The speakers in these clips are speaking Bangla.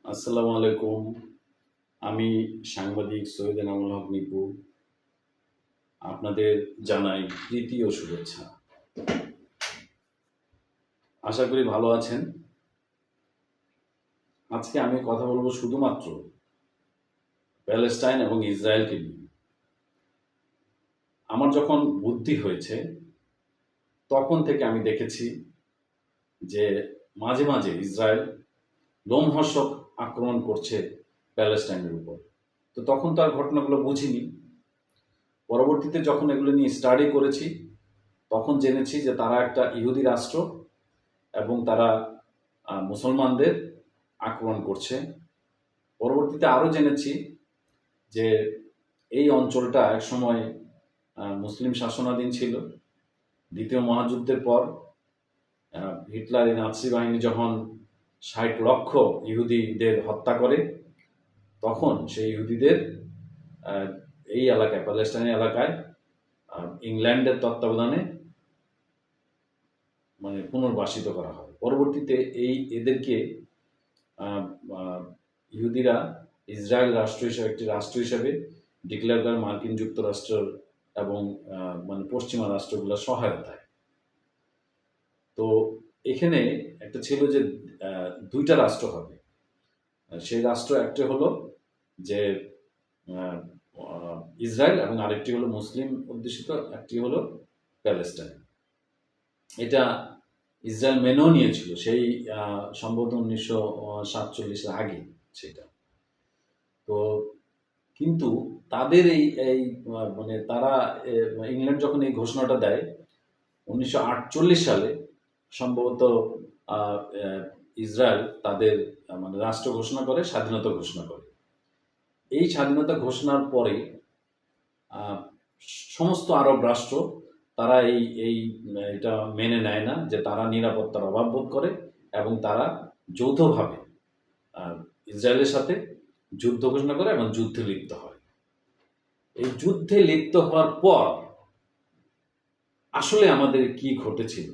আসসালামু আলাইকুম। আমি সাংবাদিক সৈয়দ এনামুল হক নিপু। আপনাদের জানাই প্রীতি ও শুভেচ্ছা। আশা করি ভালো আছেন। আজকে আমি কথা বলবো শুধুমাত্র প্যালেস্টাইন এবং ইসরায়েলকে নিয়ে। আমার যখন বুদ্ধি হয়েছে তখন থেকে আমি দেখেছি যে মাঝে মাঝে ইসরায়েল লোমহর্ষক আক্রমণ করছে প্যালেস্টাইনের উপর। তো তখন তো আর ঘটনাগুলো বুঝিনি। পরবর্তীতে যখন এগুলো নিয়ে স্টাডি করেছি তখন জেনেছি যে তারা একটা ইহুদি রাষ্ট্র এবং তারা মুসলমানদের আক্রমণ করছে। পরবর্তীতে আরও জেনেছি যে এই অঞ্চলটা একসময় মুসলিম শাসনাধীন ছিল। দ্বিতীয় মহাযুদ্ধের পর হিটলারের নাৎসি বাহিনী যখন ৬০ লক্ষ ইহুদিদের হত্যা করে তখন সেই ইহুদিদের এই এলাকায় প্যালেস্টাইন এলাকায় ইংল্যান্ডের তত্ত্বাবধানে পুনর্বাসিত করা হয়। পরবর্তীতে এদেরকে ইহুদিরা ইসরায়েল একটি রাষ্ট্র হিসেবে ডিক্লেয়ার করে মার্কিন যুক্তরাষ্ট্র এবং পশ্চিমা রাষ্ট্রগুলোর সহায়তায়। তো এখানে একটা ছিল যে দুইটা রাষ্ট্র হবে। সেই রাষ্ট্র একটা হলো যে ইসরায়েল এবং আরেকটি হলো মুসলিম অধ্যুষিত, একটি হলো প্যালেস্টাইন। এটা ইসরায়েল মেনেও নিয়েছিল সেই সম্ভবত 1947-এর আগে সেটা। তো কিন্তু তাদের এই তারা ইংল্যান্ড যখন এই ঘোষণাটা দেয় 1948 সালে সম্ভবত ইসরায়েল তাদের রাষ্ট্র ঘোষণা করে, স্বাধীনতা ঘোষণা করে। এই স্বাধীনতা ঘোষণার পরে সমস্ত আরব রাষ্ট্র তারা এটা মেনে নেয় না যে তারা নিরাপত্তার অভাব বোধ করে এবং তারা যৌথভাবে ইসরায়েলের সাথে যুদ্ধ ঘোষণা করে এবং যুদ্ধে লিপ্ত হয়। এই যুদ্ধে লিপ্ত হওয়ার পর আসলে আমাদের কি ঘটেছিল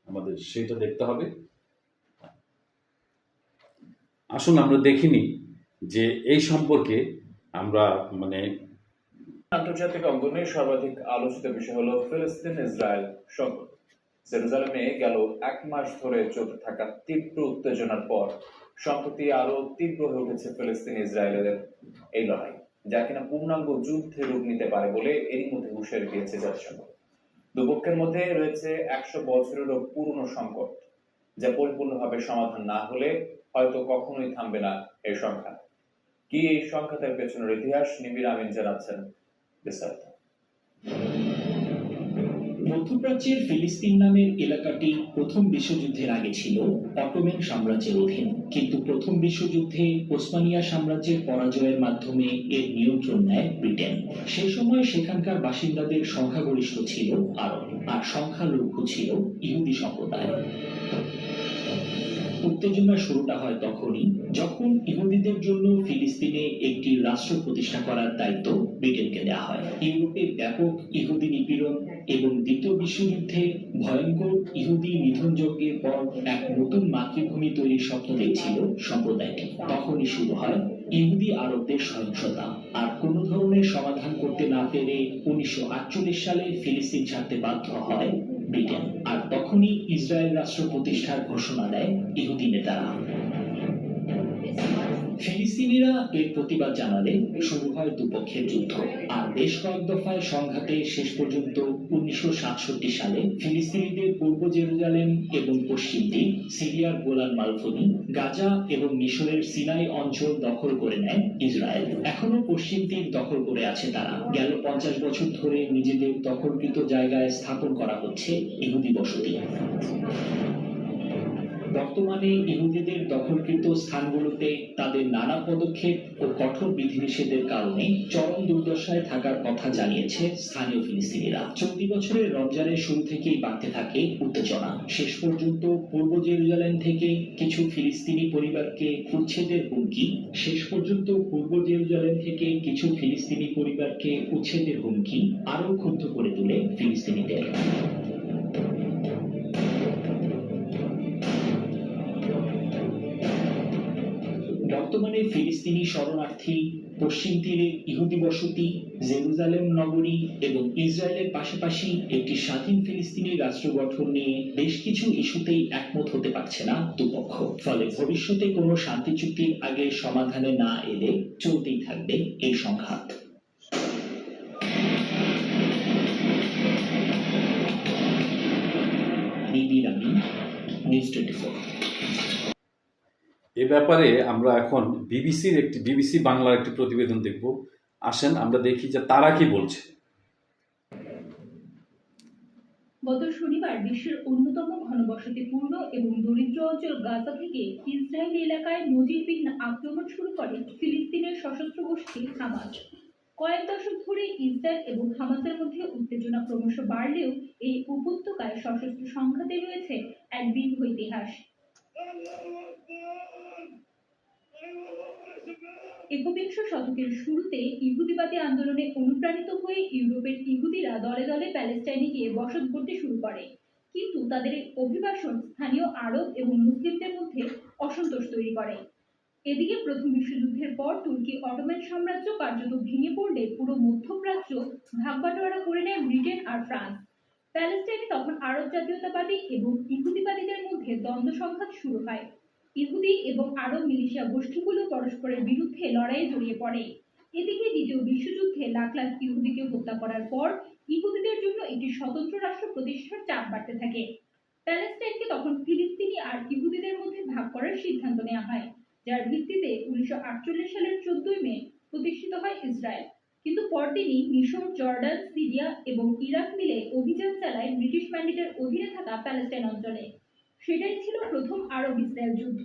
আমাদের সেটা দেখতে হবে। আসুন আমরা দেখিনি যে এই সম্পর্কে আমরা আন্তর্জাতিক অঙ্গনে সর্বাধিক আলোচিত বিষয় হলো ফিলিস্তিন ইসরায়েল সংকট। জেরুজালেমে গেল 1 মাস ধরে চলতে থাকা তীব্র উত্তেজনার পর সম্প্রতি আরো তীব্র হয়ে উঠেছে ফিলিস্তিন ইসরায়েলের এই লড়াই, যা কিনা পূর্ণাঙ্গ যুদ্ধে রূপ নিতে পারে বলে এরই মধ্যে হুঁশিয়ারি দিয়েছে জাতিসংঘ। দুপক্ষের মধ্যে রয়েছে 100 বছরেরও পুরনো সংকট, যা পরিপূর্ণভাবে সমাধান না হলে হয়তো কখনোই থামবে না এই সংঘাত। কি এই সংঘাতের পেছনের ইতিহাস নিবিড় আমিন জানাচ্ছেন বিস্তারিত। মধ্যপ্রাচ্যের ফিলিস্তিন নামের এলাকাটি প্রথম বিশ্বযুদ্ধের আগে ছিল অটোমান সাম্রাজ্যের অধীন, কিন্তু প্রথম বিশ্বযুদ্ধে ওসমানিয়া সাম্রাজ্যের পরাজয়ের মাধ্যমে এর নিয়ন্ত্রণ নেয় ব্রিটেন। সেই সময় সেখানকার বাসিন্দাদের সংখ্যাগরিষ্ঠ ছিল আরব, আর সংখ্যালঘু ছিল ইহুদি সম্প্রদায়। উত্তেজনার শুরুটা হয় তখনই যখন ইহুদিদের জন্য ফিলিস্তিনে একটি রাষ্ট্র প্রতিষ্ঠা করার দায়িত্ব ব্রিটেনকে দেওয়া হয়। ইউরোপে ব্যাপক ইহুদি নিপীড়ন এবং দ্বিতীয় বিশ্বযুদ্ধে ভয়ঙ্কর ইহুদি নিধনযজ্ঞের পর এক নতুন মাতৃভূমি তৈরির স্বপ্ন দেখছিল সম্প্রদায়টি। তখনই শুরু হয় ইহুদি আরবদের সহিংসতা। আর কোনো ধরনের সমাধান করতে না পেরে 1948 সালে ফিলিস্তিন ছাড়তে বাধ্য হয় ব্রিটেন। আর তখনই ইসরায়েল রাষ্ট্র প্রতিষ্ঠার ঘোষণা দেয় ইহুদি নেতারা। ফিলিস্তিনিরা এর প্রতিবাদ জানালে শুরু হয় দুপক্ষের যুদ্ধ, আর বেশ কয়েক দফায় সংঘাতে শেষ পর্যন্ত 1967 সালে ফিলিস্তিনিদের পূর্ব জেরুজালেম এবং পশ্চিম দিক, সিরিয়ার গোলান মালভূমি, গাজা এবং মিশরের সিনাই অঞ্চল দখল করে নেয় ইসরায়েল। এখনো পশ্চিম দিক দখল করে আছে তারা। গেল 50 বছর ধরে নিজেদের দখলকৃত জায়গায় স্থাপন করা হচ্ছে ইহুদি বসতি। বর্তমানে ইহুদিদের দখলকৃত স্থানগুলোতে তাদের নানা পদক্ষেপ ও কঠোর বিধিনিষেধের কারণে চরম দুর্দশায় থাকার কথা জানিয়েছে স্থানীয় ফিলিস্তিনিরা। চলতি বছরের রমজানের শুরু থেকেই বাড়তে থাকে উত্তেজনা। শেষ পর্যন্ত পূর্ব জেরুজালেম থেকে কিছু ফিলিস্তিনি পরিবারকে উচ্ছেদের হুমকি আরো ক্ষুব্ধ করে তোলে ফিলিস্তিনিদের। বর্তমানে ফিলিস্তিনি শরণার্থী, পশ্চিম তীরে ইহুদি বসতি, জেরুজালেম নগরী এবং ইসরায়েলের পাশাপাশি একটি স্বাধীন ফিলিস্তিনি রাষ্ট্র গঠন নিয়ে বেশ কিছু ইস্যুতেই একমত হতে পারছে না দুপক্ষ। ফলে ভবিষ্যতে কোনো শান্তি চুক্তির আগে সমাধানে না এলে চলতেই থাকবে এই সংঘাত। নিবিড় আমিন, নিউজ 24। এ ব্যাপারে আমরা এখন বিবিসি বাংলার একটি প্রতিবেদন দেখব। আসেন আমরা দেখি যে তারা কি বলছে। গত শনিবার বিশ্বের অন্যতম ঘনবসতিপূর্ণ এবং দরিদ্র অঞ্চল গাজা থেকে ইসরায়েলি এলাকায় নজিরবিহীন আক্রমণ শুরু করে ফিলিস্তিনের সশস্ত্র গোষ্ঠী হামাস। কয়েক দশক ধরে ইসরায়েল এবং হামাসের মধ্যে উত্তেজনা ক্রমশ বাড়লেও এই উপত্যকায় সশস্ত্র সংঘাতে রয়েছে এক দীর্ঘ ইতিহাস। একবিংশ শতকের শুরুতে ইহুদিবাদী আন্দোলনে অনুপ্রাণিত হয়ে ইউরোপের ইহুদিরা দলে দলে প্যালেস্টাইনে গিয়ে বসত গড়তে শুরু করে, কিন্তু তাদের এই অভিবাসন স্থানীয় আরব এবং মুসলিমদের মধ্যে অসন্তোষ তৈরি করে। এদিকে প্রথম বিশ্বযুদ্ধের পর তুর্কি অটোমান সাম্রাজ্য কার্যত ভেঙে পড়লে পুরো মধ্যপ্রাচ্য ভাগবাটোয়ারা করে নেয় ব্রিটেন আর ফ্রান্স। প্যালেস্টাইনে তখন আরব জাতীয়তাবাদী এবং ইহুদিবাদীদের মধ্যে দ্বন্দ্ব সংঘাত শুরু হয়। ইহুদি এবং আরব মিলিশিয়া গোষ্ঠীগুলো পরস্পরের বিরুদ্ধে লড়াইয়ে জড়িয়ে পড়ে। এদিকে দ্বিতীয় বিশ্বযুদ্ধে লাখ লাখ ইহুদিকে হত্যা করার পর ইহুদিদের জন্য একটি স্বতন্ত্র রাষ্ট্র প্রতিষ্ঠার চাপ বাড়তে থাকে। প্যালেস্টাইনকে তখন ফিলিস্তিনি আর ইহুদিদের মধ্যে ভাগ করার সিদ্ধান্ত নেওয়া হয়, যার ভিত্তিতে 1948 সালের 14 মে প্রতিষ্ঠিত হয় ইসরায়েল। কিন্তু পরদিনই মিশর, জর্ডান, সিরিয়া এবং ইরাক মিলে অভিযান চালায় ব্রিটিশ ম্যান্ডেটের অধীনে থাকা প্যালেস্টাইন অঞ্চলে। সেটাই ছিল প্রথম আরব ইসরায়েল যুদ্ধ।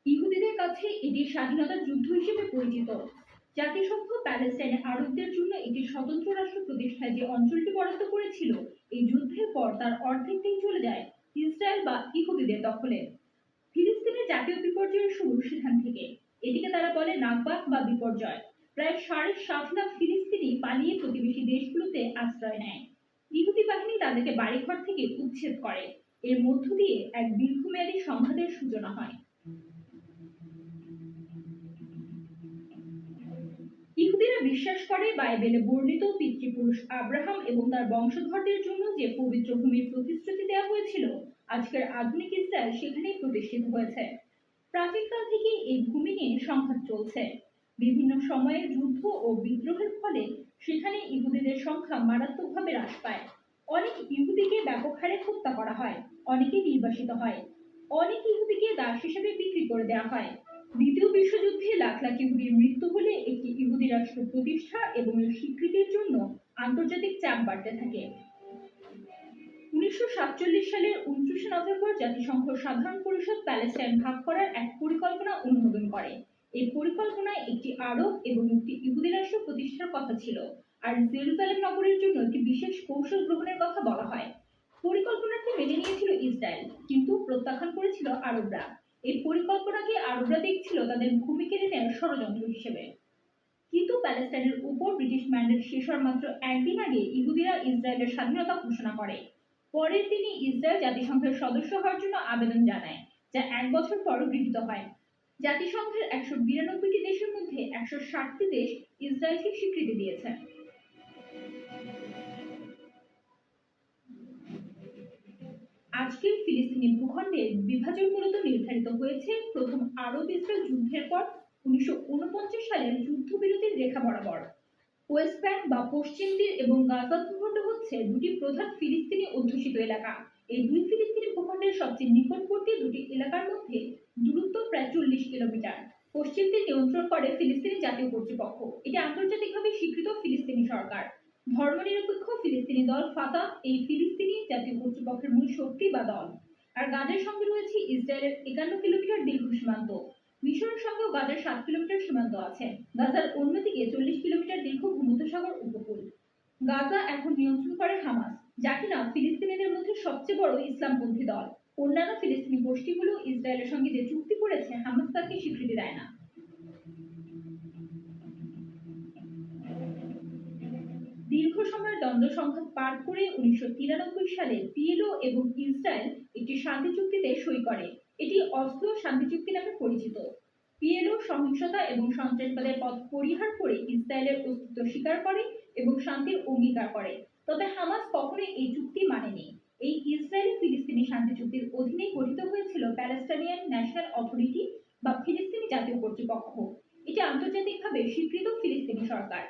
ইহুদিদের কাছে এটি স্বাধীনতার যুদ্ধ হিসেবে পরিচিত। জাতিসংঘ প্যালেস্টাইনে আরবদের জন্য একটি স্বতন্ত্র রাষ্ট্র প্রতিষ্ঠায় যে অঞ্চলটি বরাদ্দ করেছিল, এই যুদ্ধের পর তার অর্ধেকটাই চলে যায় ইসরায়েল বা ইহুদিদের দখলে। ফিলিস্তিনের জাতীয় বিপর্যয়ের শুরু সেখান থেকে। এটিকে তারা বলে নাকবা বা বিপর্যয়। প্রায় 7.5 লাখ ফিলিস্তিনি পালিয়ে প্রতিবেশী দেশগুলোতে আশ্রয় নেয়। ইহুদি বাহিনী তাদেরকে বাড়িঘর থেকে উচ্ছেদ করে। এর মধ্য দিয়ে এক দীর্ঘমেয়াদী সংঘাতের সূচনা হয়। ইহুদিরা বিশ্বাস করে বাইবেলে বর্ণিত পিতৃপুরুষ আব্রাহাম এবং তার বংশধরদের জন্য যে পবিত্র ভূমির প্রতিশ্রুতি দেওয়া হয়েছিল, আজকের আধুনিক ইসরায়েল সেখানেই প্রতিষ্ঠিত হয়েছে। প্রাচীনকাল থেকে এই ভূমি নিয়ে সংঘাত চলছে। বিভিন্ন সময়ে যুদ্ধ ও বিদ্রোহের ফলে সেখানে ইহুদিদের সংখ্যা মারাত্মকভাবে হ্রাস পায়। অনেক ইহুদিকে ব্যাপক হারে হত্যা করা হয়, অনেকে নির্বাসিত হয়, অনেক ইহুদিকে দাস হিসেবে বিক্রি করে দেওয়া হয়। দ্বিতীয় বিশ্বযুদ্ধে লাখ লাখ ইহুদির মৃত্যু হলে একটি ইহুদি রাষ্ট্র প্রতিষ্ঠা এবং এর স্বীকৃতির জন্য আন্তর্জাতিক চাপ বাড়তে থাকে। 1947 সালের 29 নভেম্বর জাতিসংঘ সাধারণ পরিষদ প্যালেস্টাইন ভাগ করার এক পরিকল্পনা অনুমোদন করে। এই পরিকল্পনায় একটি আরব এবং একটি ইহুদি রাষ্ট্র প্রতিষ্ঠার কথা ছিল, আর জেরুজালেম নগরের জন্য একটি বিশেষ কৌশল গ্রহণের কথা বলা হয়। পরিকল্পনাটি মেনে নিয়েছিল ইসরায়েল, কিন্তু প্রত্যাখ্যান করেছিল আরবরা। এই পরিকল্পনাকে আরবরা দেখছিল তাদের ভূমি কেড়ে নেওয়ার ষড়যন্ত্র হিসেবে। কিন্তু প্যালেস্টাইনের উপর ব্রিটিশ ম্যান্ডেট শেষ হওয়ার মাত্র একদিন আগে ইহুদিরা ইসরায়েলের স্বাধীনতা ঘোষণা করে। পরের দিনই ইসরায়েল জাতিসংঘের সদস্য হওয়ার জন্য আবেদন জানায়, যা 1 বছর পর গৃহীত হয়। জাতিসংঘের 192টি দেশের মধ্যে 160টি দেশ ইসরায়েলকে স্বীকৃতি দিয়েছে। আজকের ফিলিস্তিনি ভূখণ্ডের বিভাজন মূলত নির্ধারিত হয়েছে প্রথম আরব ইসরায়েল যুদ্ধের পর 1949 সালের যুদ্ধবিরতির রেখা বরাবর। ওয়েস্ট ব্যাংক বা পশ্চিম তীর এবং গাজা ভূখণ্ড হচ্ছে দুটি প্রধান ফিলিস্তিনি অধ্যুষিত এলাকা। এই দুই ফিলিস্তিনি ভূখণ্ডের সবচেয়ে নিকটবর্তী দুটি এলাকার মধ্যে দূরত্ব প্রায় 40 কিলোমিটার। পশ্চিম তীর নিয়ন্ত্রণ করে ফিলিস্তিনি জাতীয় কর্তৃপক্ষ। এটি আন্তর্জাতিকভাবে স্বীকৃত ফিলিস্তিনি সরকার। ধর্মনিরপেক্ষ ফিলিস্তিনি দল ফাতাহ এই ফিলিস্তিনি জাতীয় কর্তৃপক্ষের মূল শক্তি বা দল। আর গাজার সঙ্গে রয়েছে ইসরায়েলের 51 কিলোমিটার দীর্ঘ সীমান্ত। মিশরের সঙ্গেও গাজার 7 কিলোমিটার সীমান্ত আছে। গাজার অন্যদিকে 40 কিলোমিটার দীর্ঘ ভূমধ্যসাগর উপকূল। গাজা এখন নিয়ন্ত্রণ করে হামাস, যা কিনা ফিলিস্তিনিদের মধ্যে সবচেয়ে বড় ইসলামপন্থী দল। অন্যান্য ফিলিস্তিনি গোষ্ঠীগুলো ইসরায়েলের সঙ্গে যে চুক্তি করেছে, হামাস তাকে স্বীকৃতি দেয় না। দীর্ঘ সময়ের দ্বন্দ্ব সংঘাত পার করে 1993 সালে পিএলও এবং ইসরায়েল একটি শান্তি চুক্তিতে সই করে। এটি অসলো শান্তি চুক্তি নামে পরিচিত। পিএলও সহিংসতা এবং সন্ত্রাসবাদের পথ পরিহার করে ইসরায়েলের অস্তিত্ব স্বীকার করে এবং শান্তির অঙ্গীকার করে। তবে হামাস কখনোই এই চুক্তি মানেনি। এই ইসরায়েল ফিলিস্তিনি শান্তি চুক্তির অধীনে গঠিত হয়েছিল প্যালেস্টাইনিয়ান ন্যাশনাল অথরিটি বা ফিলিস্তিনি জাতীয় কর্তৃপক্ষ। এটি আন্তর্জাতিকভাবে স্বীকৃত ফিলিস্তিনি সরকার।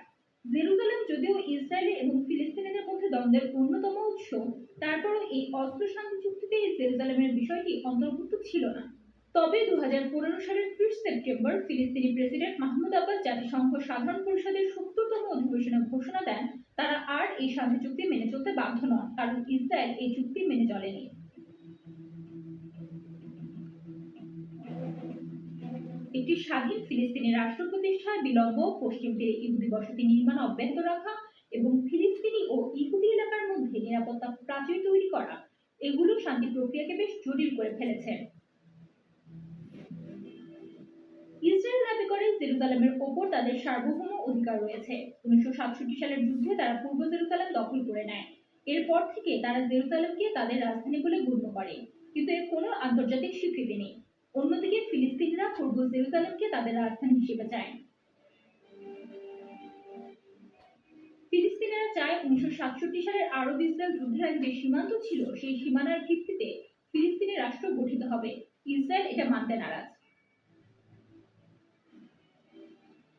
জেরুজালেম যদিও ইসরায়েল এবং ফিলিস্তিনিদের মধ্যে দ্বন্দ্বের অন্যতম উৎস, তারপরও এই অস্ত্র শান্তি চুক্তিতে জেরুজালেমের বিষয়টি অন্তর্ভুক্ত ছিল না। তবে 2015 সালের 30 সেপ্টেম্বর ফিলিস্তিনি প্রেসিডেন্ট মাহমুদ আব্বাস জাতিসংঘ সাধারণ পরিষদের 70তম অধিবেশনে ঘোষণা দেন তারা আর এই শান্তি চুক্তি মেনে চলতে বাধ্য নন, কারণ ইসরায়েল এই চুক্তি মেনে চলেনি। একটি স্বাধীন ফিলিস্তিনি রাষ্ট্র প্রতিষ্ঠায় বিলম্ব, পশ্চিম তীরে ইহুদি বসতি নির্মাণ অব্যাহত রাখা এবং ফিলিস্তিনি ও ইহুদি এলাকার মধ্যে নিরাপত্তা প্রাচীর তৈরি করা, এগুলো শান্তি প্রক্রিয়াকে বেশ জটিল করে ফেলেছে। ইসরায়েল দাবি করে জেরুজালেমের ওপর তাদের সার্বভৌম অধিকার রয়েছে। 1967 সালের যুদ্ধে তারা পূর্ব জেরুজালেম দখল করে নেয়। এরপর থেকে তারা জেরুজালেমকে তাদের রাজধানী বলে গণ্য করে, কিন্তু এর কোনো আন্তর্জাতিক স্বীকৃতি নেই। অন্যদিকে ফিলিস্তিনিরা পূর্ব জেরুজালেমকে তাদের রাজধানী হিসেবে চায়। ফিলিস্তিনিরা চায় 1967 সালের আরব ইসরায়েল যুদ্ধের আগে যে সীমান্ত ছিল সেই সীমানার ভিত্তিতে ফিলিস্তিনি রাষ্ট্র গঠিত হবে। ইসরায়েল এটা মানতে নারাজ।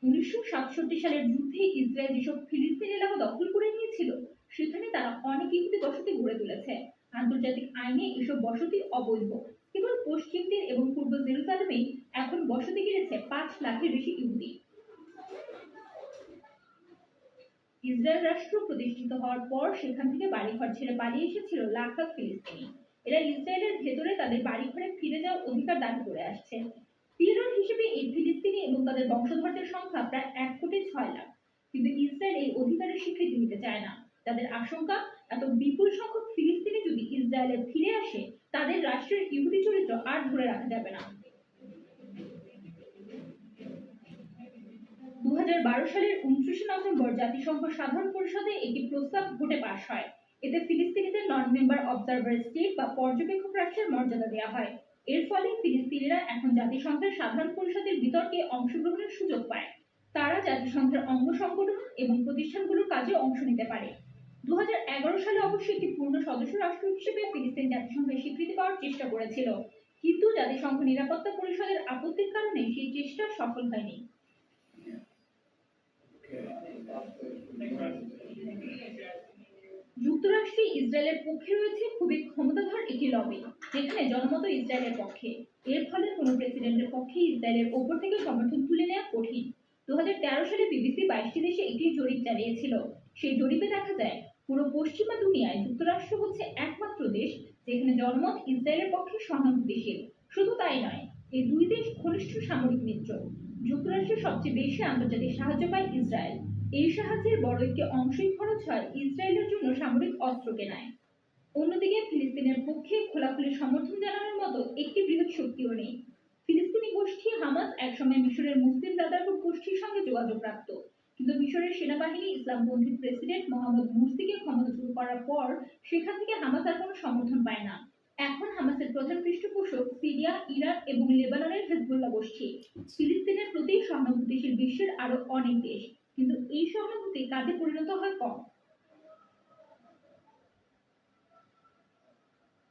1967 সালের যুদ্ধে ইসরায়েল যেসব ফিলিস্তিনি এলাকা দখল করে নিয়েছিল সেখানে তারা অনেক ইহুদি বসতি গড়ে তুলেছে। আন্তর্জাতিক আইনে এসব বসতি অবৈধ। কেবল পশ্চিম তীর এবং পূর্ব জেরুজালেমে এখন বসতি গেড়েছে 5 লাখের বেশি ইহুদি। ইসরায়েল রাষ্ট্র প্রতিষ্ঠিত হওয়ার পর সেখান থেকে বাড়িঘর ছেড়ে পালিয়ে এসেছিল লাখ লাখ ফিলিস্তিনি। এরা ইসরায়েলের ভেতরে তাদের বাড়িঘরে ফিরে যাওয়ার অধিকার দাবি করে আসছে। পিএলও হিসেবে এই ফিলিস্তিনি এবং তাদের বংশধরদের সংখ্যা প্রায় 1.6 লাখ, কিন্তু ইসরায়েল এই অধিকারের স্বীকৃতি দিতে চায় না। তাদের আশঙ্কা, এত বিপুল সংখ্যক ফিলিস্তিনি যদি ইসরায়েলে ফিরে আসে তাদের রাষ্ট্রের ইহুদি চরিত্র আর ধরে রাখা যাবে না। 2012 সালের 29 নভেম্বর জাতিসংঘ সাধারণ পরিষদে একটি প্রস্তাব ভোটে পাস হয়। এতে ফিলিস্তিনিদের নন মেম্বার অবজারভার স্টেট বা পর্যবেক্ষক রাষ্ট্রের মর্যাদা দেওয়া হয়। এর ফলে ফিলিস্তিনিরা এখন জাতিসংঘের সাধারণ পরিষদের বিতর্কে অংশগ্রহণের সুযোগ পায়। তারা জাতিসংঘের অঙ্গ সংগঠন এবং প্রতিষ্ঠানগুলোর কাজে অংশ নিতে পারে। 2011 সালে অবশ্য একটি পূর্ণ সদস্য রাষ্ট্র হিসেবে ফিলিস্তিন জাতিসংঘের স্বীকৃতি পাওয়ার চেষ্টা করেছিল, কিন্তু জাতিসংঘ নিরাপত্তা পরিষদের আপত্তির কারণে সেই চেষ্টা সফল হয়নি। যুক্তরাষ্ট্রে ইসরায়েলের পক্ষে রয়েছে খুবই ক্ষমতাধর একটি লবি, যেখানে জনমত ইসরায়েলের পক্ষে। এর ফলে কোনো প্রেসিডেন্টের পক্ষে ইসরায়েলের ওপর থেকে সমর্থন তুলে নেওয়া কঠিন। 2013 সালে বিবিসি 22টি দেশে একটি জরিপ চালিয়েছিল। সেই জরিপে দেখা যায় পুরো পশ্চিমা দুনিয়ায় যুক্তরাষ্ট্র হচ্ছে একমাত্র দেশ যেখানে জনমত ইসরায়েলের পক্ষে সহানুভূতিশীল। শুধু তাই নয়, এই দুই দেশ ঘনিষ্ঠ সামরিক মিত্র। যুক্তরাষ্ট্রের সবচেয়ে বেশি আন্তর্জাতিক সাহায্য পায় ইসরায়েল। এই সাহায্যের বড় একটি অংশই খরচ হয় ইসরায়েলের জন্য সামরিক অস্ত্র কেনায়। অন্যদিকে ফিলিস্তিনের পক্ষে খোলাখুলি সমর্থন জানানোর মতো একটি বৃহৎ শক্তিও নেই। ফিলিস্তিনি গোষ্ঠী হামাস একসময় মিশরের মুসলিম ব্রাদারহুড গোষ্ঠীর সঙ্গে যোগাযোগ রাখত, কিন্তু মিশরের সেনাবাহিনী ইসলামপন্থী প্রেসিডেন্ট মোহাম্মদ মুরসিকে ক্ষমতাচ্যুত করার পর সেখান থেকে হামাস আর কোনো সমর্থন পায় না। এখন হামাসের প্রধান পৃষ্ঠপোষক সিরিয়া, ইরাক এবং লেবাননের হেজবুল্লাহ গোষ্ঠী। ফিলিস্তিনের প্রতি সহানুভূতিশীল বিশ্বের আরো অনেক দেশ, কিন্তু এই সহানুভূতি কাজে পরিণত হয় কম।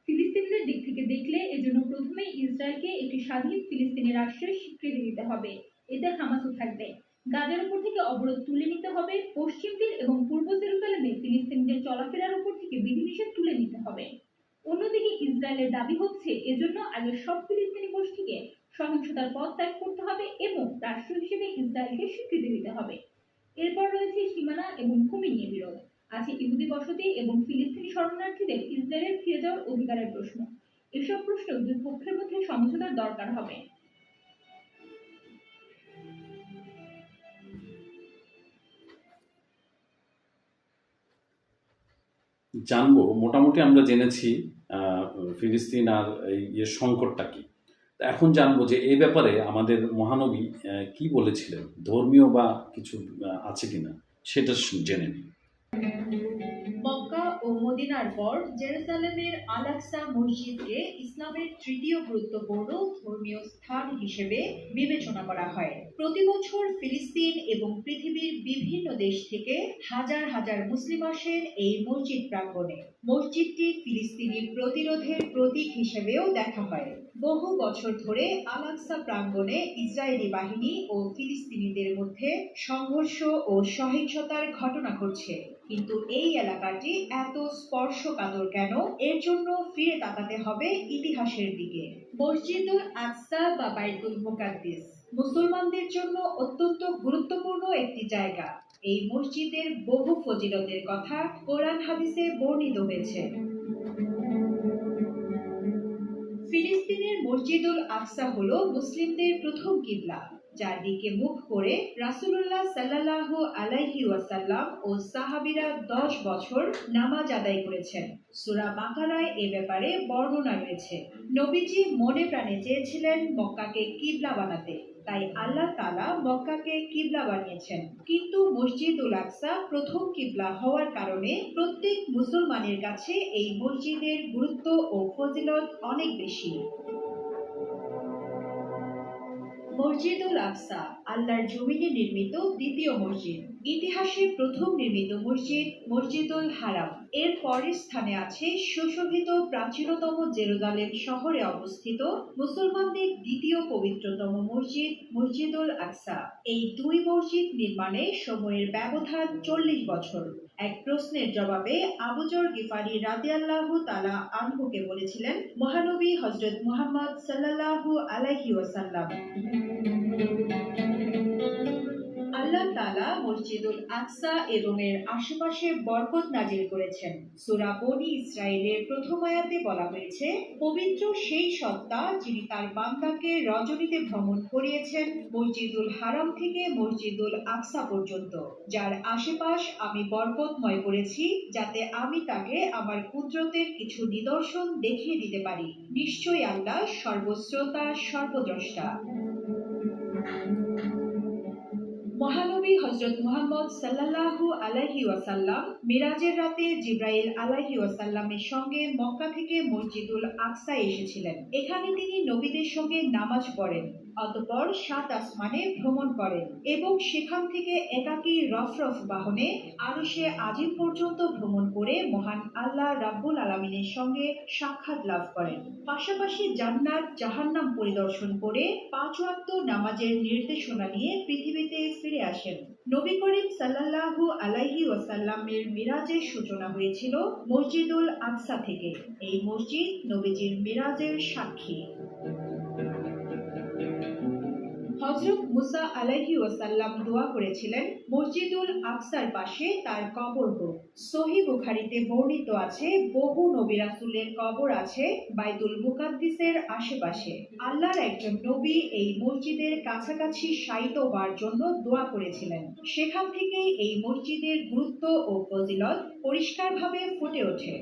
ফিলিস্তিনিদের দিক থেকে দেখলে এজন্য প্রথমেই ইসরায়েলকে একটি স্বাধীন ফিলিস্তিনি রাষ্ট্রের স্বীকৃতি দিতে হবে। এতে হামাসও থাকবে। গাজার উপর থেকে অবরোধ তুলে নিতে হবে। পশ্চিম তীর এবং পূর্ব জেরুজালেমে ফিলিস্তিনিদের চলাফেরার উপর থেকে বিধিনিষেধ তুলে নিতে হবে। অন্যদিকে ইসরায়েলের দাবি হচ্ছে এজন্য আগে সব ফিলিস্তিনি গোষ্ঠীকে সহিংসতার পথ ত্যাগ করতে হবে এবং রাষ্ট্র হিসেবে ইসরায়েলকে স্বীকৃতি দিতে হবে। এরপর রয়েছে সীমানা এবং ভূমি নিয়ে বিরোধ, আছে ইহুদি বসতি এবং ফিলিস্তিনি শরণার্থীদের ইসরায়েলে ফিরে যাওয়ার অধিকারের প্রশ্ন। এসব প্রশ্ন দুই পক্ষের মধ্যে সমঝোতার দরকার হবে। জানবো, মোটামুটি আমরা জেনেছি ফিলিস্তিন আর এই সংকটটা কি। এখন জানবো যে এই ব্যাপারে আমাদের মহানবী কি বলেছিলেন, ধর্মীয় বা কিছু আছে কিনা সেটা জেনে নিই। মক্কা ও মদিনার পর জেরুসালেমের আল-আকসা মসজিদকে ইসলামের তৃতীয় গুরুত্বপূর্ণ ধর্মীয় স্থান হিসেবে বিবেচনা করা হয়। প্রতি বছর ফিলিস্তিন এবং পৃথিবীর বিভিন্ন দেশ থেকে হাজার হাজার মুসলিম আসেন এই মসজিদ প্রাঙ্গণে। মসজিদটি ফিলিস্তিনি প্রতিরোধের প্রতীক হিসেবেও দেখা হয়। বহু বছর ধরে আল-আকসা প্রাঙ্গণে ইসরায়েলি বাহিনী ও ফিলিস্তিনিদের মধ্যে সংঘর্ষ ও সহিংসতার ঘটনা ঘটছে। কিন্তু এই এলাকাটি এত স্পর্শকাতর কেন? এর জন্য ফিরে তাকাতে হবে ইতিহাসের দিকে। মসজিদুল আকসা বা বাইতুল মুকাদ্দিস মুসলমানদের জন্য অত্যন্ত গুরুত্বপূর্ণ একটি জায়গা। এই মসজিদের বহু ফজিলতের কথা কোরআন হাদিসে বর্ণিত হয়েছে। ফিলিস্তিনের মসজিদুল আকসা হলো মুসলিমদের প্রথম কিবলা, যার দিকে মুখ করে রাসূলুল্লাহ সাল্লাল্লাহু আলাইহি ওয়াসাল্লাম ও সাহাবীরা 10 বছর নামাজ আদায় করেছেন। সূরা বাকারায় এ ব্যাপারে বর্ণনা রয়েছে। নবীজি মনে প্রাণে চেয়েছিলেন মক্কাকে কিবলা বানাতে, তাই আল্লাহ তাআলা মক্কাকে কিবলা বানিয়েছেন। কিন্তু মসজিদুল আকসা প্রথম কিবলা হওয়ার কারণে প্রত্যেক মুসলমানের কাছে এই মসজিদের গুরুত্ব ও ফজিলত অনেক বেশি। মসজিদুল আকসা আল্লাহর জমিনে নির্মিত দ্বিতীয় মসজিদ। ইতিহাসে প্রথম নির্মিত মসজিদ মসজিদুল হারাম। এর পরের স্থানে আছে সুশোভিত প্রাচীনতম জেরুজালেম শহরে অবস্থিত মুসলমানদের দ্বিতীয় পবিত্রতম মসজিদ মসজিদুল আকসা। এই দুই মসজিদ নির্মাণে সময়ের ব্যবধান 40 বছর। এক প্রশ্নের জবাবে আবু যর গিফারি রাদিয়াল্লাহু তাআলা আনহুকে বলেছিলেন, মহানবী হযরত মুহাম্মদ সাল্লাল্লাহু আলাইহি ওয়াসাল্লাম, আল্লাহ তাআলা মসজিদুল আকসা এবং এর আশেপাশে বরকত নাজিল করেছেন। সূরা বনী ইসরাঈলের প্রথম আয়াতে বলা হয়েছে, পবিত্র সেই সত্তা যিনি তার বান্দাকে রজনীতে ভ্রমণ করিয়েছেন মসজিদুল হারাম থেকে মসজিদুল আকসা পর্যন্ত, যার আশেপাশ আমি বরকতময় করেছি, যাতে আমি তাকে আমার কুদরতের কিছু নিদর্শন দেখিয়ে দিতে পারি। নিশ্চয়ই আল্লাহ সর্বশ্রোতা সর্বদ্রষ্টা। মহানবী হযরত মুহাম্মদ সাল্লাল্লাহু আলাইহি ওয়াসাল্লাম মিরাজের রাতে জিবরাইল আলাইহি ওয়াসাল্লামের সঙ্গে মক্কা থেকে মসজিদুল আকসা এসেছিলেন। এখানে তিনি নবীদের সঙ্গে নামাজ পড়েন, অতঃপর 7 আসমানে ভ্রমণ করেন এবং সেখান থেকে একাকী রফরফ বাহনে আরশে আজিম পর্যন্ত ভ্রমণ করে মহান আল্লাহ রাব্বুল আলামিনের সঙ্গে সাক্ষাৎ লাভ করেন। পাশাপাশি জান্নাত জাহান্নাম পরিদর্শন করে 5 ওয়াক্ত নামাজের নির্দেশনা নিয়ে পৃথিবীতে ফিরে আসেন। নবী করিম সাল্লাল্লাহু আলাইহি ওয়াসাল্লামের মিরাজের সূচনা হয়েছিল মসজিদুল আকসা থেকে। এই মসজিদ নবীজির মিরাজের সাক্ষী। হযরত মুসা আলাইহি ওয়াসাল্লাম দোয়া করেছিলেন, মসজিদুল আকসার পাশে তার কবর হোক। সহিহ বুখারীতে বর্ণিত আছে, বহু নবী রাসূলের কবর আছে বাইতুল মুকাদ্দিসের আশেপাশে। আল্লাহর একজন নবী এই মসজিদের কাছাকাছি শায়িত হওয়ার জন্য দোয়া করেছিলেন। সেখান থেকেই এই মসজিদের গুরুত্ব ও ফজিলত পরিষ্কারভাবে ফুটে ওঠে।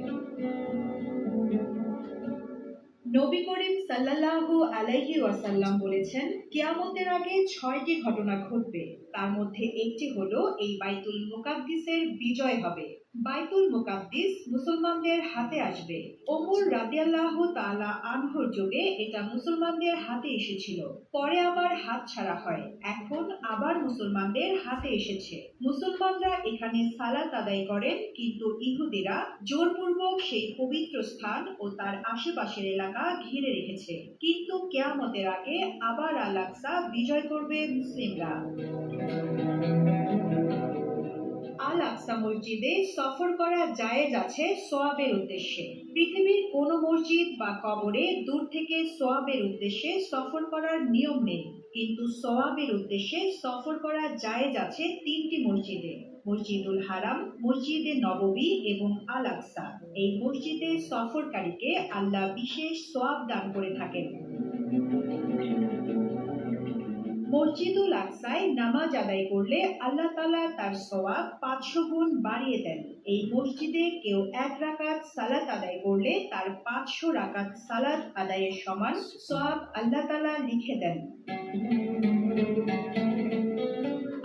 নবী করিম সাল্লাল্লাহু আলাইহি ওয়াসাল্লাম বলেছেন, কিয়ামতের আগে 6টি ঘটনা ঘটবে। তার মধ্যে একটি হলো এই বাইতুল মুকাদ্দিসের বিজয় হবে। বাইতুল মুকাদ্দিস মুসলমানদের হাতে আসবে। ওমর রাদিয়াল্লাহু তাআলা আনহুর যুগে এটা মুসলমানদের হাতে এসেছিল, পরে আবার হাতছাড়া হয়, এখন আবার মুসলমানদের হাতে এসেছে। মুসলমানরা এখানে সালাত আদায় করেন, কিন্তু ইহুদিরা জোরপূর্বক সেই পবিত্র স্থান ও তার আশেপাশের এলাকা ঘিরে রেখেছে। কিন্তু কিয়ামতের আগে আবার আল-আকসা বিজয় করবে মুসলিমরা। আল-আকসা মসজিদে সফর করা জায়েজ আছে সওয়াবের উদ্দেশ্যে। পৃথিবীর কোনো মসজিদ বা কবরে দূর থেকে সওয়াবের উদ্দেশ্যে সফর করার নিয়ম নেই, কিন্তু সওয়াবের উদ্দেশ্যে সফর করা জায়েজ আছে 3টি মসজিদে: মসজিদুল হারাম, মসজিদে নববী এবং আল-আকসা। এই মসজিদে সফরকারীকে আল্লাহ বিশেষ সওয়াব দান করে থাকেন। মসজিদুল আকসায় নামাজ আদায় করলে আল্লাহ তাআলা তার সওয়াব 500 গুণ বাড়িয়ে দেন। এই মসজিদে কেউ 1 রাকাত সালাত আদায় করলে তার 500 রাকাত সালাত আদায়ের সমান সওয়াব আল্লাহ তাআলা লিখে দেন।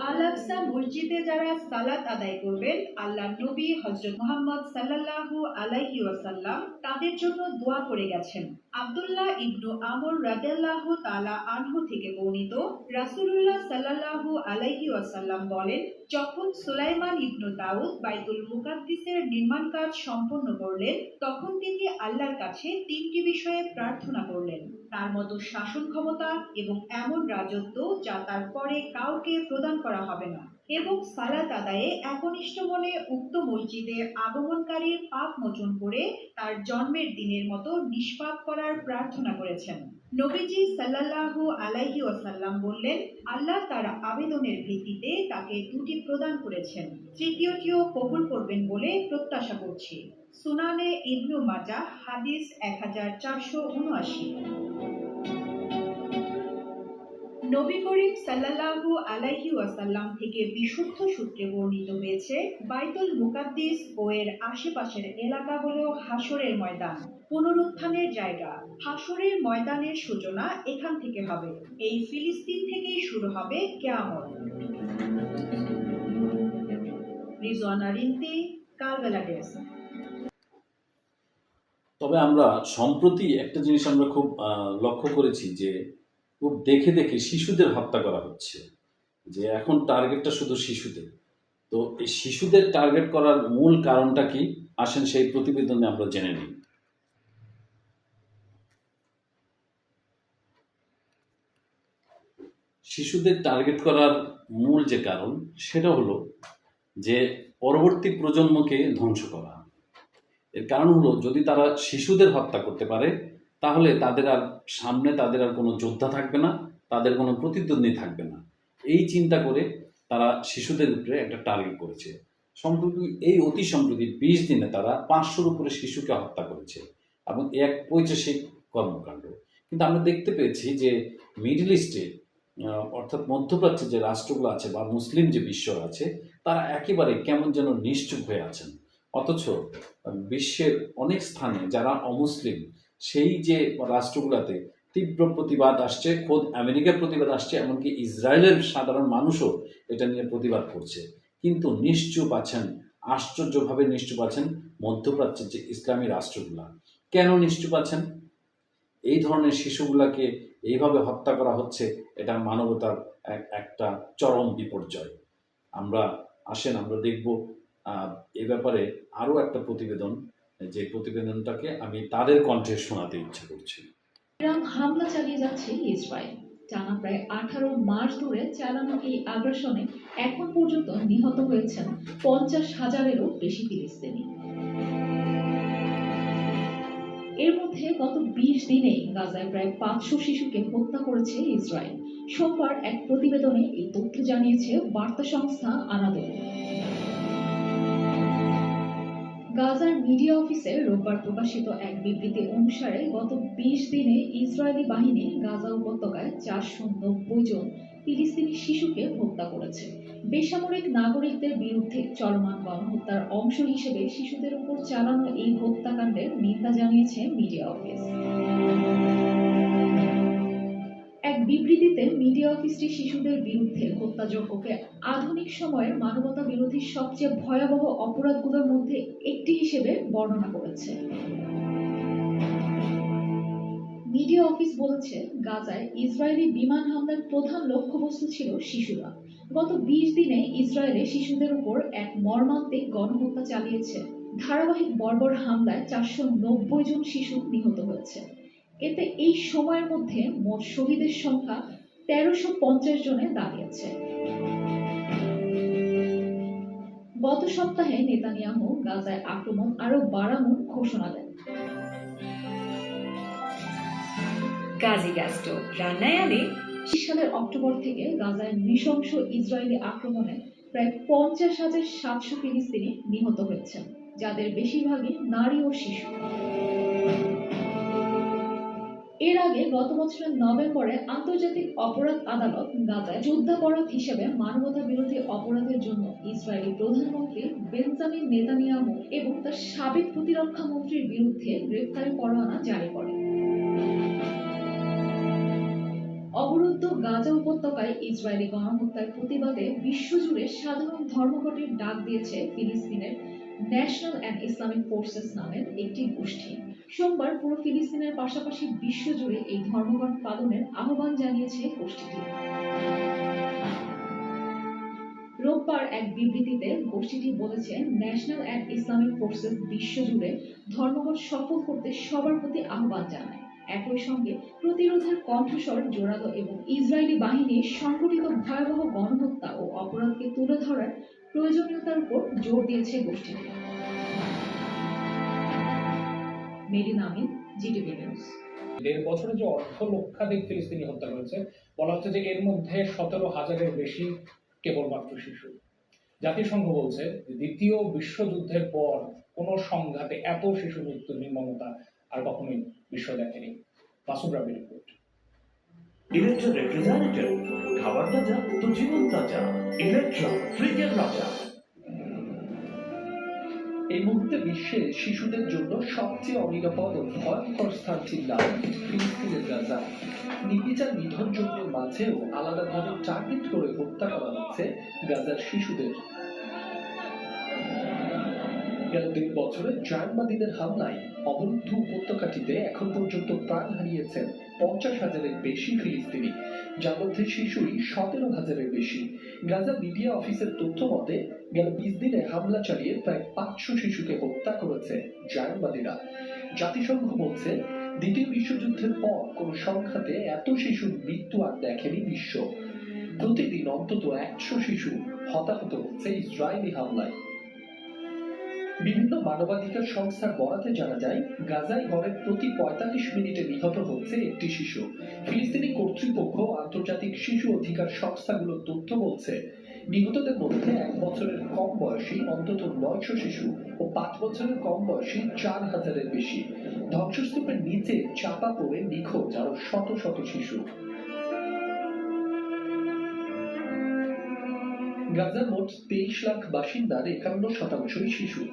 আল আল-আকসা মসজিদে যারা সালাত আদায় করবেন, আল্লাহর নবী হযরত মুহাম্মদ সাল্লাল্লাহু আলাইহি ওয়াসাল্লাম তাদের জন্য দোয়া করে গেছেন। আব্দুল্লাহ ইবনু আমর রাদিয়াল্লাহু তাআলা আনহু থেকে বর্ণিত, রাসূলুল্লাহ সাল্লাল্লাহু আলাইহি ওয়াসাল্লাম বলেন, যখন সুলাইমান ইবনু দাউদ বাইতুল মুকাদ্দিসের নির্মাণ কাজ সম্পন্ন করলেন, তখন তিনি আল্লাহর কাছে তিনটি বিষয়ে প্রার্থনা করলেন: তার মতো শাসন ক্ষমতা এবং এমন রাজত্ব যা তার পরে কাউকে প্রদান করা হবে না, এবং সালাত আদায়ে একনিষ্ঠ মনে উক্ত মসজিদে আগমনকারীর পাপ মোচন করে তার জন্মের দিনের মতো নিষ্পাপ করার প্রার্থনা করেছেন। নবীজি সাল্লাল্লাহু আলাইহি ওয়াসাল্লাম বললেন, আল্লাহ তার আবেদনের ভিত্তিতে তাকে দুটি প্রদান করেছেন, তৃতীয়টিও কবুল করবেন বলে প্রত্যাশা করছি। সুনানে ইবনু মাজাহ, হাদিস 1479। নবী করিম সাল্লাল্লাহু আলাইহি ওয়াসাল্লাম থেকে বিশুদ্ধ সূত্রে বর্ণিত হয়েছে, বাইতুল মুকাদ্দিস ও এর আশেপাশের এলাকা হলো হাসরের ময়দান, পুনরুত্থানের জায়গা। হাসরের ময়দানের সূচনা এখান থেকে হবে। এই ফিলিস্তিন থেকেই শুরু হবে কিয়ামত। রিজওয়ানা রিন্তি, কালবেলা ডেস্ক। তবে আমরা সম্প্রতি একটা জিনিস আমরা খুব লক্ষ্য করেছি যে খুব দেখে দেখে শিশুদের হত্যা করা হচ্ছে, যে এখন টার্গেটটা শুধু শিশুদের। তো এই শিশুদের টার্গেট করার মূল কারণটা কি, আসেন সেই প্রতিবেদনে আমরা জেনে নিই। শিশুদের টার্গেট করার মূল যে কারণ সেটা হলো যে পরবর্তী প্রজন্মকে ধ্বংস করা। এর কারণ হলো, যদি তারা শিশুদের হত্যা করতে পারে তাহলে তাদের আর কোনো যোদ্ধা থাকবে না, তাদের কোনো প্রতিদ্বন্দ্বী থাকবে না। এই চিন্তা করে তারা শিশুদের উপরে একটা টার্গেট করেছে। অতি সম্প্রতি 20 দিনে তারা 500-র উপরে শিশুকে হত্যা করেছে, এবং এক পৈশাচিক কর্মকাণ্ড। কিন্তু আমরা দেখতে পেয়েছি যে মিডল ইস্টে, অর্থাৎ মধ্যপ্রাচ্যে যে রাষ্ট্রগুলো আছে বা মুসলিম যে বিশ্ব আছে, তারা একেবারে কেমন যেন নিশ্চুপ হয়ে আছেন। অথচ বিশ্বের অনেক স্থানে যারা অমুসলিম, সেই যে রাষ্ট্রগুলোতে তীব্র প্রতিবাদ আসছে, খোদ আমেরিকার প্রতিবাদ আসছে, এমনকি ইসরায়েলের সাধারণ মানুষও এটা নিয়ে প্রতিবাদ করছে। কিন্তু নিশ্চুপ আছেন, আশ্চর্যভাবে নিশ্চুপ আছেন মধ্যপ্রাচ্যের যে ইসলামী রাষ্ট্রগুলা। কেন নিশ্চুপ আছেন? এই ধরনের শিশুগুলাকে এইভাবে হত্যা করা হচ্ছে, এটা মানবতার একটা চরম বিপর্যয়। আমরা দেখব এ ব্যাপারে আরও একটা প্রতিবেদন, যে প্রতিবেদনটাকে আমি তাদের কণ্ঠে শোনাতে ইচ্ছে করছি। ইরান হামলা চালিয়ে যাচ্ছে ইসরায়েল। টানা প্রায় 18 মাস ধরে চালানো এই আগ্রাসনে এখন পর্যন্ত নিহত হয়েছেন 50,000-এরও বেশি ফিলিস্তিনি। এর মধ্যে গত 20 দিনে গাজায় প্রায় 500 শিশুকে হত্যা করেছে ইসরায়েল। সোমবার এক প্রতিবেদনে এই তথ্য জানিয়েছে বার্তা সংস্থা আনাদোলু। গাজার মিডিয়া অফিসে রোববার প্রকাশিত এক বিবৃতি অনুসারে গত 20 দিনে ইসরায়েলি বাহিনী গাজা উপত্যকায় 490 জন ফিলিস্তিনি শিশুকে হত্যা করেছে। বেসামরিক নাগরিকদের বিরুদ্ধে চলমান গণহত্যার অংশ হিসেবে শিশুদের উপর চালানো এই হত্যাকাণ্ডের নিন্দা জানিয়েছে মিডিয়া অফিস। এক বিবৃতিতে মিডিয়া অফিসটি শিশুদের বিরুদ্ধে হত্যাযজ্ঞকে আধুনিক সময়ের মানবতা বিরোধী সবচেয়ে ভয়াবহ অপরাধগুলোর মধ্যে একটি হিসেবে বর্ণনা করেছে। মিডিয়া অফিস বলেছে, গাজায় ইসরায়েলি বিমান হামলার প্রধান লক্ষ্যবস্তু ছিল শিশুরা। গত 20 দিনে ইসরায়েলে শিশুদের উপর এক মর্মান্তিক গণহত্যা চালিয়েছে। ধারাবাহিক বর্বর হামলায় 490 জন শিশু নিহত হয়েছে। এতে এই সময়ের মধ্যে মোট শহীদের সংখ্যা 1350 জনে দাঁড়িয়েছে। গত সপ্তাহে নেতানিয়াহু গাজায় আক্রমণ আরো বাড়ানোর ঘোষণা দেন। গাজী গ্যাস স্টোভ রান্নায় আনে। সালের অক্টোবর থেকে গাজায় নৃশংস ইসরায়েলি আক্রমণে প্রায় 50,700 ফিলিস্তিনি নিহত হয়েছেন, যাদের বেশিরভাগই নারী ও শিশু। এর আগে গত বছরের নভেম্বরে আন্তর্জাতিক অপরাধ আদালত গাজায় যুদ্ধাপরাধ হিসেবে মানবতা বিরোধী অপরাধের জন্য ইসরায়েলি প্রধানমন্ত্রী বেঞ্জামিন নেতানিয়াহু এবং তার সাবেক প্রতিরক্ষা মন্ত্রীর বিরুদ্ধে গ্রেফতারি পরোয়ানা জারি করে। অবরুদ্ধ গাজা উপত্যকায় ইসরায়েলি গণহত্যার প্রতিবাদে বিশ্বজুড়ে সাধারণ ধর্মঘটের ডাক দিয়েছে ফিলিস্তিনের ন্যাশনাল অ্যান্ড ইসলামিক ফোর্সেস নামের একটি গোষ্ঠী। সোমবার পুরো ফিলিস্তিনের পাশাপাশি বিশ্বজুড়ে এই ধর্মঘট পালনের আহ্বান জানিয়েছে গোষ্ঠীটি। রোববার এক বিবৃতিতে গোষ্ঠীটি বলেছে, ন্যাশনাল অ্যান্ড ইসলামিক ফোর্সেস বিশ্বজুড়ে ধর্মঘট সফল করতে সবার প্রতি আহ্বান জানায়। একই সঙ্গে প্রতিরোধের কণ্ঠস্বর জোরালো এবং ইসরায়েলি বাহিনীর সংঘটিত ভয়াবহ গণহত্যা ও অপরাধকে তুলে ধরার প্রয়োজনীয়তার উপর জোর দিয়েছে গোষ্ঠীটি। মেরিন আমিন, জিটিভি নিউজ। 1.5 বছরে যে লক্ষাধিক ফিলিস্তিনি হত্যা করেছে, বলা হচ্ছে যে এর মধ্যে 17,000-এর বেশি কেবলমাত্র শিশু। জাতিসংঘ বলছে দ্বিতীয় বিশ্বযুদ্ধের পর কোন সংঘাতে এত শিশু মৃত্যুর নির্মমতা আর কখনোই বিশ্ব দেখেনি। মাসুদ রাবির রিপোর্ট। ইলেকট্রা রেফ্রিজারেটর, খাবার তাজা তো জীবন তাজা। ইলেকট্রা, ফ্রিজের রাজা। এই মুহূর্তে বিশ্বে শিশুদের জন্য সবচেয়ে অনিরাপদ ও ভয়ঙ্কর স্থানটির নাম ফিলিস্তিনের গাজা। নির্বিচার নিধন যজ্ঞের মাঝেও আলাদাভাবে টার্গেট করে হত্যা করা হচ্ছে গাজার শিশুদের। গেল 1.5 বছরে জায়নবাদীদের হামলায় অবরুদ্ধ উপত্যকাটিতে এখন পর্যন্ত প্রাণ হারিয়েছেন 50,000-এর বেশি ফিলিস্তিনি, যার মধ্যে শিশুই 17,000-এর বেশি। গাজা মিডিয়া অফিসের তথ্য মতে গেল 20 দিনে হামলা চালিয়ে প্রায় 500 শিশুকে হত্যা করেছে জায়নবাদীরা। জাতিসংঘ বলছে দ্বিতীয় বিশ্বযুদ্ধের পর কোন সংখ্যাতে এত শিশুর মৃত্যু আর দেখেনি বিশ্ব। প্রতিদিন অন্তত 100 শিশু হতাহত হচ্ছে ইসরায়েলি হামলায়। বিভিন্ন মানবাধিকার সংস্থার বরাতে জানা যায়, গাজায় গড়ে প্রতি 45 মিনিটে নিহত হচ্ছে একটি শিশু। ফিলিস্তিনি কর্তৃপক্ষ আন্তর্জাতিক শিশু অধিকার সংস্থাগুলোর তথ্য বলছে নিহতদের মধ্যে 1 বছরের কম বয়সী অন্তত 900 শিশু ও 5 বছরের কম বয়সী 4,000-এর বেশি। ধ্বংসস্তূপের নিচে চাপা পড়ে নিখোঁজ আরো শত শত শিশু। গাজার মোট 23 লাখ বাসিন্দার 51% শিশু।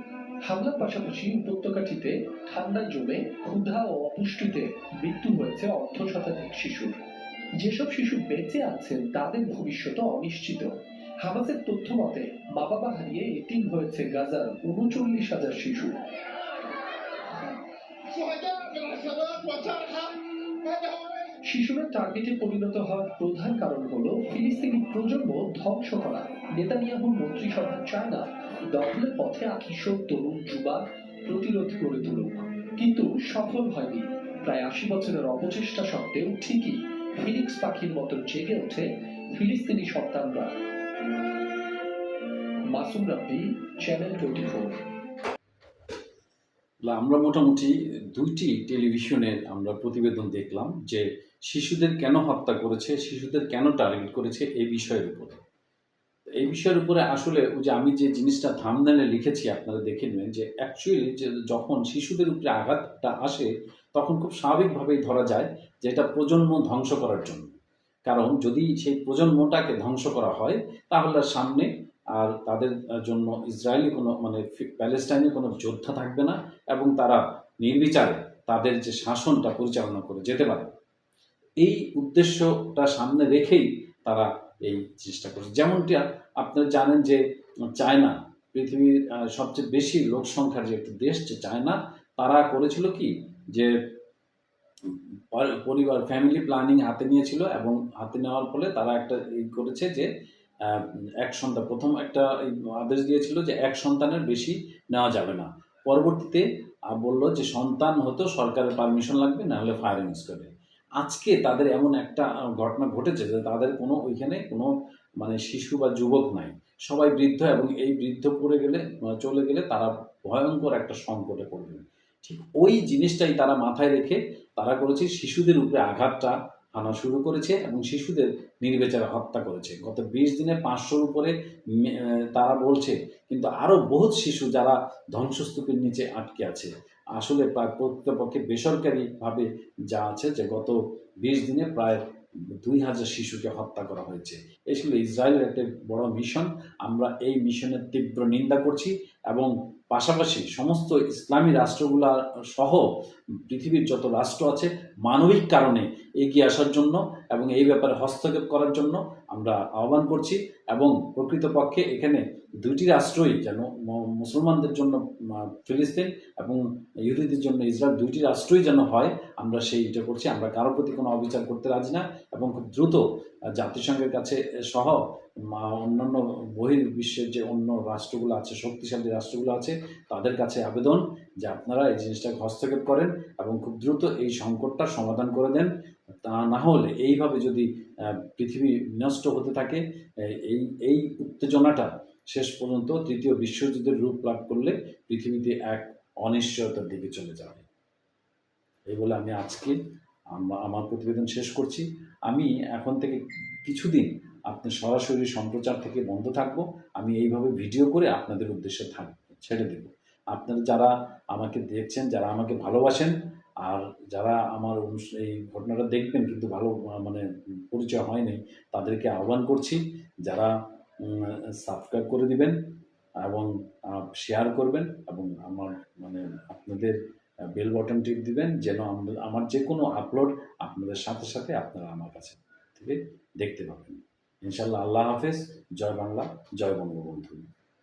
হামলার পাশাপাশি উপত্যকাটিতে ঠান্ডায় জমে ক্ষুধা ও অপুষ্টিতে মৃত্যু হয়েছে 1/2 শিশুর। যেসব শিশু বেঁচে আছেন তাদের ভবিষ্যৎ অনিশ্চিত। হামাসের তথ্য মতে মা বাবা হারিয়ে এতিম হয়েছে গাজার 39,000 শিশু। শিশুরা টার্গেটে পরিণত হওয়ার প্রধান কারণ হলো ফিলিস্তিনি প্রজন্ম ধ্বংস করা। নেতানিয়াহুর মন্ত্রিসভা চায় না দখলের পথে কিশোর, তরুণ, যুবা প্রতিরোধ গড়ে তুলুক, কিন্তু সফল হয়নি। প্রায় 80 বছরের অপচেষ্টা সত্ত্বেও ঠিকই ফিনিক্স পাখির মতো জেগে ওঠে ফিলিস্তিনি সন্তানরা। মাসুম রাব্বি, চ্যানেল 24। আমরা মোটামুটি 2টি টেলিভিশনের আমরা প্রতিবেদন দেখলাম যে শিশুদের কেন হত্যা করেছে, শিশুদের কেন টার্গেট করেছে এই বিষয়ের উপরে। এই বিষয়ের উপরে আসলে ওই যে আমি যে জিনিসটা থাম্বনেলে লিখেছি আপনারা দেখে নেবেন যে অ্যাকচুয়ালি যে যখন শিশুদের উপরে আঘাতটা আসে তখন খুব স্বাভাবিকভাবেই ধরা যায় যে এটা প্রজন্ম ধ্বংস করার জন্য। কারণ যদি সেই প্রজন্মটাকে ধ্বংস করা হয় তাহলে সামনে আর তাদের জন্য ইসরায়েলি কোনো প্যালেস্টাইনে কোনো যোদ্ধা থাকবে না এবং তারা নির্বিচারে তাদের যে শাসনটা পরিচালনা করে যেতে পারে। এই উদ্দেশ্যটা সামনে রেখেই তারা এই চেষ্টা করছে। যেমনটি আপনারা জানেন যে চায়না পৃথিবীর সবচেয়ে বেশি লোক সংখ্যার যে একটা দেশ যে চায়না, তারা করেছিল কি যে পরিবার ফ্যামিলি প্ল্যানিং হাতে নিয়েছিল এবং হাতে নেওয়ার ফলে তারা একটা করেছে যে এক সন্তান, প্রথম একটা আদেশ দিয়েছিল যে 1 সন্তানের বেশি নেওয়া যাবে না। পরবর্তীতে বললো যে সন্তান হতো সরকারের পারমিশন লাগবে, না হলে ফায়ারিং স্কোয়াডে। আজকে তাদের এমন একটা ঘটনা ঘটেছে যে তাদের কোনো ওইখানে কোনো শিশু বা যুবক নাই, সবাই বৃদ্ধ, এবং এই বৃদ্ধ চলে গেলে তারা ভয়ঙ্কর একটা সংকটে পড়বে। ঠিক ওই জিনিসটাই তারা মাথায় রেখে তারা করেছে, শিশুদের উপরে আঘাতটা আনা শুরু করেছে এবং শিশুদের নির্বিচারে হত্যা করেছে। গত 20 দিনে 500-র উপরে তারা বলছে, কিন্তু আরও বহুত শিশু যারা ধ্বংসস্তূপের নিচে আটকে আছে। আসলে প্রায় প্রকৃতপক্ষে বেসরকারিভাবে যা আছে যে গত 20 দিনে প্রায় 2000 শিশুকে হত্যা করা হয়েছে। এই ছিল ইসরায়েলের একটা বড় মিশন। আমরা এই মিশনের তীব্র নিন্দা করছি এবং পাশাপাশি সমস্ত ইসলামী রাষ্ট্রগুলা সহ পৃথিবীর যত রাষ্ট্র আছে মানবিক কারণে এগিয়ে আসার জন্য এবং এই ব্যাপারে হস্তক্ষেপ করার জন্য আমরা আহ্বান করছি। এবং প্রকৃতপক্ষে এখানে দুইটি রাষ্ট্রই যেন মুসলমানদের জন্য ফিলিস্তিন এবং ইহুদিদের জন্য ইসরায়েল, দুইটি রাষ্ট্রই যেন হয়, আমরা সেইটা করছি। আমরা কারোর প্রতি কোনো অবিচার করতে রাজি না এবং খুব দ্রুত জাতিসংঘের কাছে সহ অন্যান্য বহির্বিশ্বের যে অন্য রাষ্ট্রগুলো আছে, শক্তিশালী রাষ্ট্রগুলো আছে, তাদের কাছে আবেদন যে আপনারা এই জিনিসটাকে হস্তক্ষেপ করেন এবং খুব দ্রুত এই সংকটটা সমাধান করে দেন। তা না হলে এইভাবে যদি পৃথিবী নষ্ট হতে থাকে, এই উত্তেজনাটা শেষ পর্যন্ত তৃতীয় বিশ্বযুদ্ধের রূপ লাভ করলে পৃথিবীতে এক অনিশ্চয়তার দিকে চলে যাবে। এই বলে আমি আজকে আমার প্রতিবেদন শেষ করছি। আমি এখন থেকে কিছুদিন আপনার সরাসরি সম্প্রচার থেকে বন্ধ থাকবো। আমি এইভাবে ভিডিও করে আপনাদের উদ্দেশ্যে ছেড়ে দেব। আপনারা যারা আমাকে দেখছেন, যারা আমাকে ভালোবাসেন, আর যারা আমার এই ঘটনাটা দেখবেন কিন্তু ভালো মানে পরিচয় হয়নি, তাদেরকে আহ্বান করছি যারা সাবস্ক্রাইব করে দিবেন এবং শেয়ার করবেন এবং আমার মানে আপনাদের বেল বাটন টিপ দিবেন, যেন আমার যে কোনো আপলোড আপনাদের সাথে সাথে আপনারা আমার কাছে থেকে দেখতে পাবেন। ইনশাল্লাহ। আল্লাহ হাফেজ। জয় বাংলা, জয় বঙ্গবন্ধু।